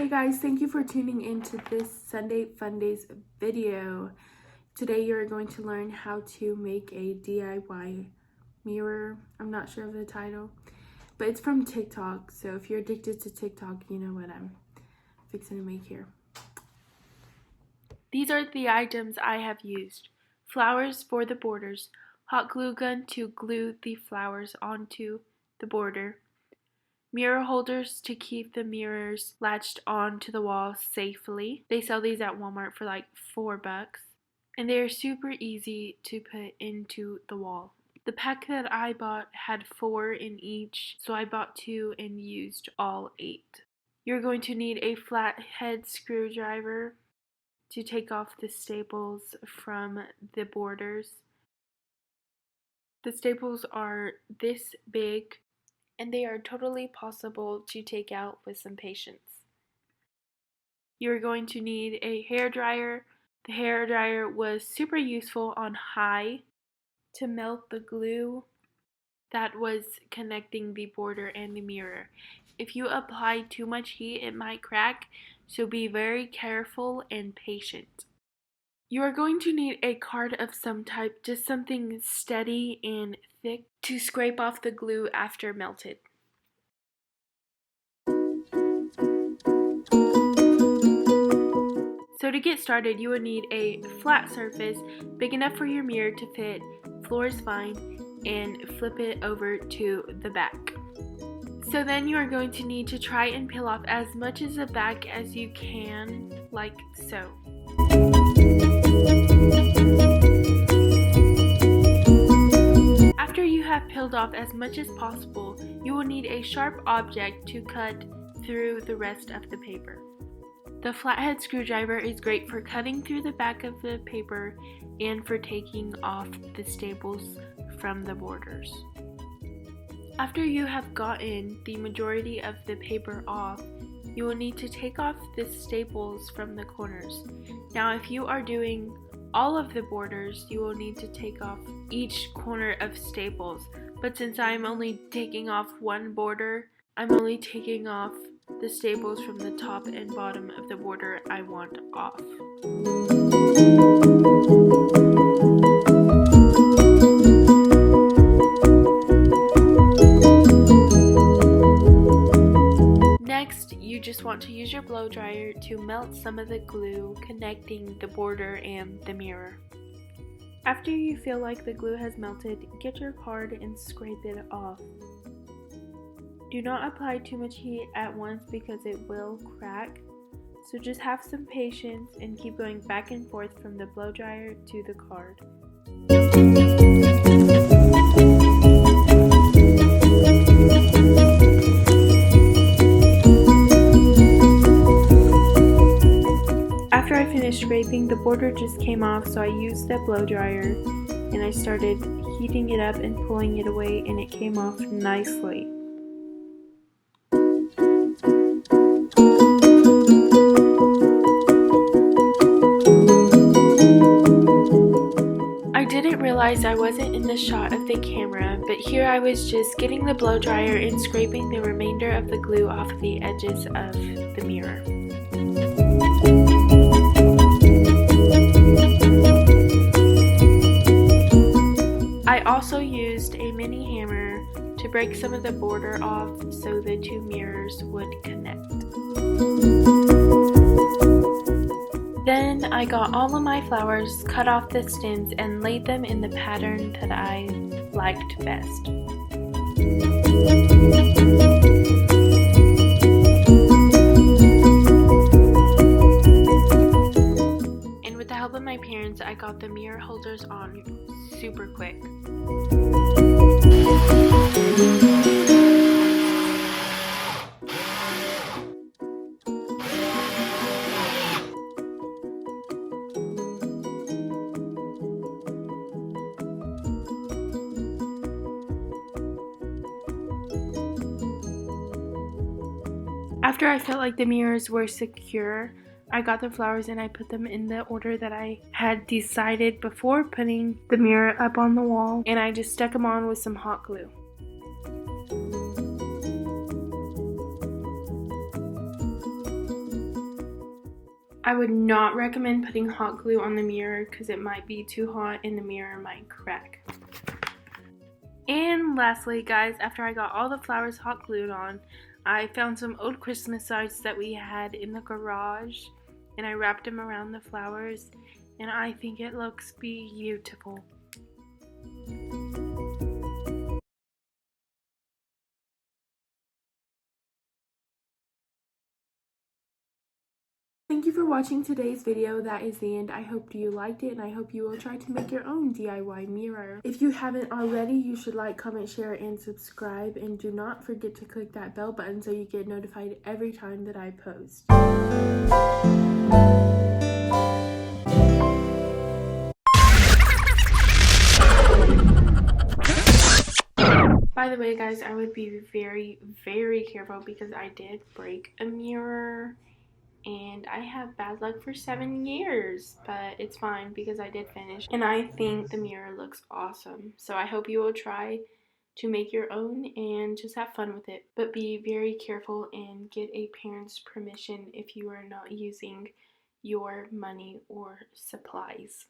Hey guys, thank you for tuning into this Sunday Fun Days video. Today you're going to learn how to make a DIY mirror. I'm not sure of the title, but it's from TikTok. So if you're addicted to TikTok, you know what I'm fixing to make here. These are the items I have used. Flowers for the borders, hot glue gun to glue the flowers onto the border, mirror holders to keep the mirrors latched onto the wall safely. They sell these at Walmart for like $4, and they are super easy to put into the wall. The pack that I bought had 4 in each, so I bought 2 and used all 8. You're going to need a flathead screwdriver to take off the staples from the borders. The staples are this big, and they are totally possible to take out with some patience. You're going to need a hairdryer. The hairdryer was super useful on high to melt the glue that was connecting the border and the mirror. If you apply too much heat, it might crack, so be very careful and patient. You are going to need a card of some type, just something steady and thick to scrape off the glue after melted. So to get started, you would need a flat surface big enough for your mirror to fit, floor is fine, and flip it over to the back. So then you are going to need to try and peel off as much of the back as you can, like so. After you have peeled off as much as possible, you will need a sharp object to cut through the rest of the paper. The flathead screwdriver is great for cutting through the back of the paper and for taking off the staples from the borders. After you have gotten the majority of the paper off, you will need to take off the staples from the corners. Now, if you are doing all of the borders, you will need to take off each corner of staples. But since I'm only taking off one border, I'm only taking off the staples from the top and bottom of the border I want off. Next, you just want to use your blow dryer to melt some of the glue connecting the border and the mirror. After you feel like the glue has melted, get your card and scrape it off. Do not apply too much heat at once because it will crack, so just have some patience and keep going back and forth from the blow dryer to the card. After I finished scraping, the border just came off, so I used the blow dryer and I started heating it up and pulling it away, and it came off nicely. I didn't realize I wasn't in the shot of the camera, but here I was just getting the blow dryer and scraping the remainder of the glue off the edges of the mirror. I also used a mini hammer to break some of the border off so the two mirrors would connect. Then I got all of my flowers, cut off the stems, and laid them in the pattern that I liked best. And with the help of my parents, I got the mirror holders on super quick. After I felt like the mirrors were secure, I got the flowers and I put them in the order that I had decided before putting the mirror up on the wall, and I just stuck them on with some hot glue. I would not recommend putting hot glue on the mirror because it might be too hot and the mirror might crack. And lastly, guys, after I got all the flowers hot glued on, I found some old Christmas cards that we had in the garage, and I wrapped them around the flowers, and I think it looks beautiful. Thank you for watching today's video. That is the end. I hope you liked it, and I hope you will try to make your own DIY mirror. If you haven't already, you should like, comment, share, and subscribe. And do not forget to click that bell button so you get notified every time that I post. By the way, guys, I would be very, very careful because I did break a mirror. And I have bad luck for 7 years, but it's fine because I did finish. And I think the mirror looks awesome. So I hope you will try to make your own and just have fun with it. But be very careful and get a parent's permission if you are not using your money or supplies.